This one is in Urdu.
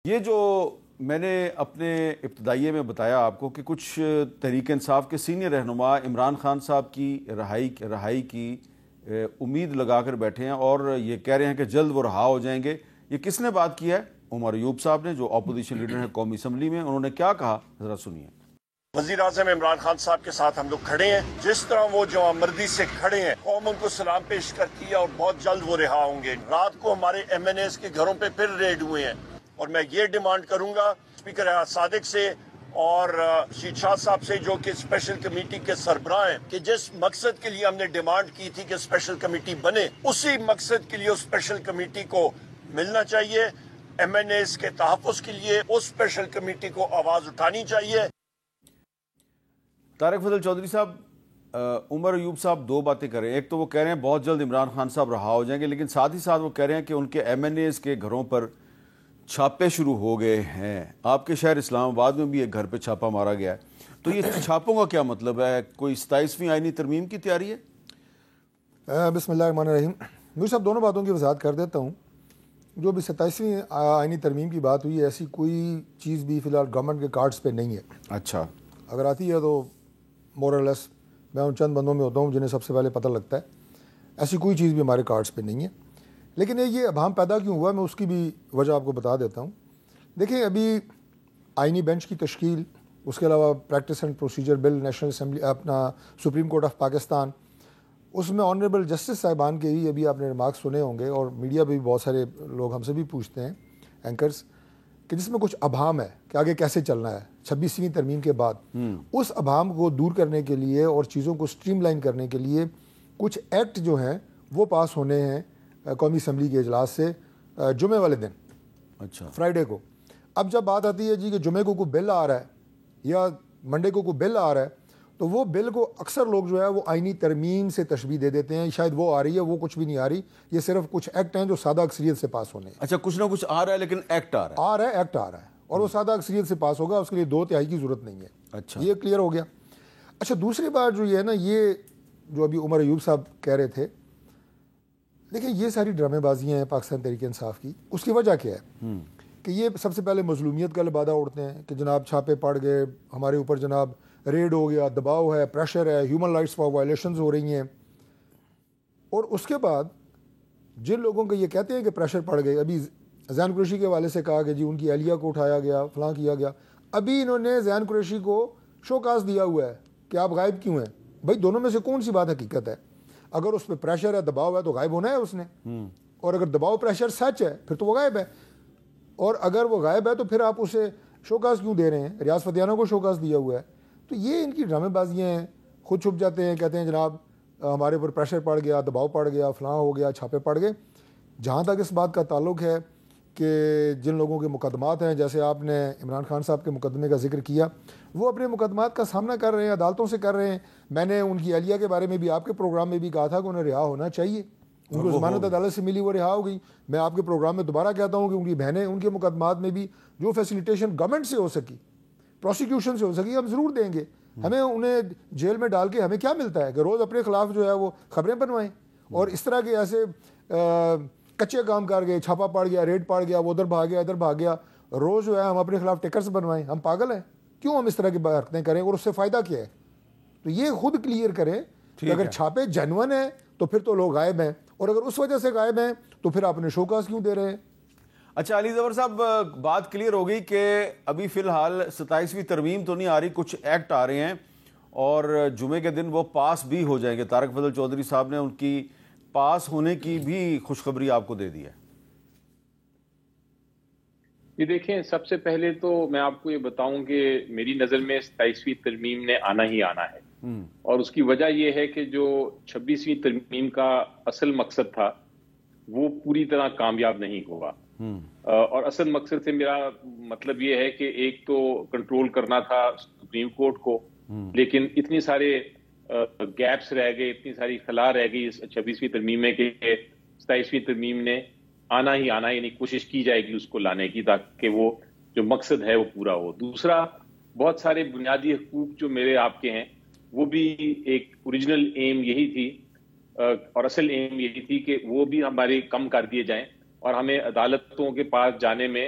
یہ جو میں نے اپنے ابتدائیے میں بتایا آپ کو کہ کچھ تحریک انصاف کے سینئر رہنما عمران خان صاحب کی رہائی کی امید لگا کر بیٹھے ہیں اور یہ کہہ رہے ہیں کہ جلد وہ رہا ہو جائیں گے. یہ کس نے بات کیا ہے؟ عمر ایوب صاحب نے، جو اپوزیشن لیڈر ہیں قومی اسمبلی میں. انہوں نے کیا کہا، ذرا سنیے. وزیر اعظم عمران خان صاحب کے ساتھ ہم لوگ کھڑے ہیں، جس طرح وہ جوان مردی سے کھڑے ہیں، قوم ان کو سلام پیش کرتی ہے اور بہت جلد وہ رہا ہوں گے. رات کو ہمارے ایم این ایز کے گھروں پہ پھر ریڈ ہوئے ہیں اور میں یہ ڈیمانڈ کروں گا اسپیکر صادق سے اور شہید شاہ صاحب سے، جو کہ اسپیشل کمیٹی کے سربراہ ہیں، کہ جس مقصد کے لیے ہم نے ڈیمانڈ کی تھی کہ اسپیشل کمیٹی بنے، اسی مقصد کے لیے اس اسپیشل کمیٹی کو ملنا چاہیے. ایم این ایز کے تحفظ کے لیے اس اسپیشل کمیٹی کو آواز اٹھانی چاہیے. طارق فضل چودھری صاحب، عمر ایوب صاحب دو باتیں کر رہے ہیں. ایک تو وہ کہہ رہے ہیں بہت جلد عمران خان صاحب رہا ہو جائیں گے، لیکن ساتھ ہی ساتھ وہ کہہ رہے ہیں کہ ان کے ایم این ایز کے گھروں پر چھاپے شروع ہو گئے ہیں. آپ کے شہر اسلام آباد میں بھی ایک گھر پہ چھاپا مارا گیا ہے. تو یہ چھاپوں کا کیا مطلب ہے؟ کوئی 27ویں آئینی ترمیم کی تیاری ہے؟ بسم اللہ الرحمن الرحیم. مجھے صاحب دونوں باتوں کی وضاحت کر دیتا ہوں. جو بھی 27ویں آئینی ترمیم کی بات ہوئی ہے، ایسی کوئی چیز بھی فی الحال گورنمنٹ کے کارڈز پہ نہیں ہے. اچھا، اگر آتی ہے تو مورلیس میں ان چند بندوں میں ہوتا ہوں جنہیں سب سے پہلے پتہ لگتا ہے. ایسی کوئی چیز بھی ہمارے کارڈز پہ نہیں ہے. لیکن یہ ابہام پیدا کیوں ہوا، میں اس کی بھی وجہ آپ کو بتا دیتا ہوں. دیکھیں، ابھی آئینی بینچ کی تشکیل، اس کے علاوہ practice and procedure bill national assembly, اپنا سپریم کورٹ آف پاکستان، اس میں آنریبل جسٹس صاحبان کے ہی ابھی آپ نے ریمارکس سنے ہوں گے، اور میڈیا پہ بھی بہت سارے لوگ ہم سے بھی پوچھتے ہیں، اینکرز، کہ جس میں کچھ ابہام ہے کہ آگے کیسے چلنا ہے 26ویں ترمیم کے بعد. اس ابہام کو دور کرنے کے لیے اور چیزوں کو سٹریم لائن کرنے کے لیے کچھ ایکٹ جو ہیں وہ پاس ہونے ہیں قومی اسمبلی کے اجلاس سے جمعے والے دن، اچھا، فرائیڈے کو. اب جب بات آتی ہے جی کہ جمعے کو کوئی بل آ رہا ہے یا منڈے کو کوئی بل آ رہا ہے، تو وہ بل کو اکثر لوگ جو ہے وہ آئینی ترمیم سے تشبیہ دے دیتے ہیں. شاید وہ آ رہی ہے، وہ کچھ بھی نہیں آ رہی. یہ صرف کچھ ایکٹ ہیں جو سادہ اکثریت سے پاس ہونے ہیں. اچھا، کچھ نہ کچھ آ رہا ہے لیکن ایکٹ آ رہا ہے. ایکٹ آ رہا ہے اور وہ سادہ اکثریت سے پاس ہوگا. اس کے لیے 2/3 کی ضرورت نہیں ہے. اچھا، یہ کلیئر ہو گیا. اچھا، دوسری بات جو یہ ہے نا، یہ جو ابھی عمر ایوب صاحب کہہ رہے تھے، دیکھیں یہ ساری ڈرامے بازیاں ہیں پاکستان تحریک انصاف کی. اس کی وجہ کیا ہے کہ یہ سب سے پہلے مظلومیت کا لبادہ اڑتے ہیں کہ جناب چھاپے پڑ گئے ہمارے اوپر، جناب ریڈ ہو گیا، دباؤ ہے، پریشر ہے، ہیومن رائٹس وائلیشنز ہو رہی ہیں. اور اس کے بعد جن لوگوں کو یہ کہتے ہیں کہ پریشر پڑ گئے، ابھی زین قریشی کے حوالے سے کہا کہ جی ان کی اہلیہ کو اٹھایا گیا، فلاں کیا گیا. ابھی انہوں نے زین قریشی کو شوکاز دیا ہوا ہے کہ آپ غائب کیوں ہیں. بھائی دونوں میں سے کون سی بات حقیقت ہے؟ اگر اس پہ پریشر ہے، دباؤ ہے، تو غائب ہونا ہے اس نے. اور اگر دباؤ پریشر سچ ہے پھر تو وہ غائب ہے. اور اگر وہ غائب ہے تو پھر آپ اسے شوکاز کیوں دے رہے ہیں؟ ریاض فتیانہ کو شوکاز دیا ہوا ہے. تو یہ ان کی ڈرامے بازیاں ہیں. خود چھپ جاتے ہیں، کہتے ہیں جناب ہمارے اوپر پریشر پڑ گیا، دباؤ پڑ گیا، فلاں ہو گیا، چھاپے پڑ گئے. جہاں تک اس بات کا تعلق ہے کہ جن لوگوں کے مقدمات ہیں، جیسے آپ نے عمران خان صاحب کے مقدمے کا ذکر کیا، وہ اپنے مقدمات کا سامنا کر رہے ہیں، عدالتوں سے کر رہے ہیں. میں نے ان کی اہلیہ کے بارے میں بھی آپ کے پروگرام میں بھی کہا تھا کہ انہیں رہا ہونا چاہیے. ان کو ضمانت عدالت سے ملی، وہ رہا ہو گئی. میں آپ کے پروگرام میں دوبارہ کہتا ہوں کہ ان کی بہنیں، ان کے مقدمات میں بھی جو فیسیلیٹیشن گورنمنٹ سے ہو سکی، پروسیکیوشن سے ہو سکی، ہم ضرور دیں گے. ہمیں انہیں جیل میں ڈال کے ہمیں کیا ملتا ہے کہ روز اپنے خلاف جو ہے وہ خبریں بنوائیں اور اس طرح کے ایسے کچے کام کر گئے، چھاپا پڑ گیا، ریڈ پڑ گیا، وہ ادھر بھاگ گیا، ادھر بھاگ گیا، روز جو ہے ہم اپنے خلاف ٹکرز بنوائیں. ہم پاگل ہیں؟ کیوں ہم اس طرح کی حرکتیں کریں اور اس سے فائدہ کیا ہے؟ تو یہ خود کلیئر کریں کہ اگر چھاپے جینون ہیں تو پھر تو لوگ غائب ہیں، اور اگر اس وجہ سے غائب ہیں تو پھر آپ نے شوکاز کیوں دے رہے ہیں؟ اچھا علی ظفر صاحب، بات کلیئر ہو گئی کہ ابھی فی الحال 27ویں ترمیم تو نہیں آ رہی، کچھ ایکٹ آ رہے ہیں اور جمعے کے دن وہ پاس بھی ہو جائیں گے. طارق فضل چودھری صاحب نے ان کی پاس ہونے کی بھی خوشخبری آپ کو دے دی ہے. یہ دیکھیں، سب سے پہلے تو میں آپ کو یہ بتاؤں کہ میری نظر میں 27ویں ترمیم نے آنا ہی آنا ہے. اور اس کی وجہ یہ ہے کہ جو 26ویں ترمیم کا اصل مقصد تھا وہ پوری طرح کامیاب نہیں ہوا. اور اصل مقصد سے میرا مطلب یہ ہے کہ ایک تو کنٹرول کرنا تھا سپریم کورٹ کو، لیکن اتنی سارے گیپس رہ گئے، اتنی ساری خلا رہ گئی اس 26ویں ترمیم میں کہ 27ویں ترمیم نے آنا ہی آنا، یعنی کوشش کی جائے گی اس کو لانے کی تاکہ وہ جو مقصد ہے وہ پورا ہو. دوسرا، بہت سارے بنیادی حقوق جو میرے آپ کے ہیں وہ بھی ایک اوریجنل ایم یہی تھی اور اصل ایم یہی تھی کہ وہ بھی ہمارے کم کر دیے جائیں اور ہمیں عدالتوں کے پاس جانے میں